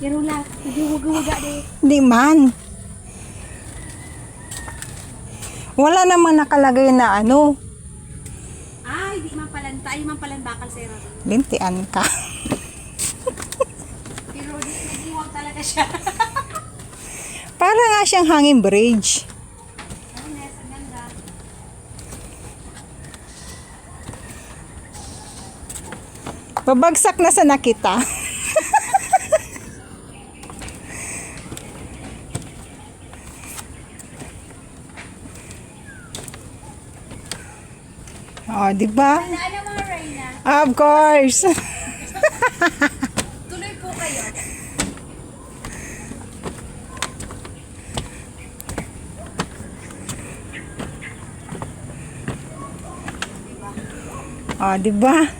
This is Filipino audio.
Pero lang, naghuwaga deh. Di man. Wala naman nakalagay na ano. Ay, di man palan, tayo man palan bakal sir. Lintian ka. Pero naghiwag talaga siya. Para nga siyang hanging bridge. Ay, Nes, ang ganda. Babagsak na sa nakita. Oh, di ba? Tandaan ang mga Reyna. Of course. Tuloy po kayo. Oh, di ba?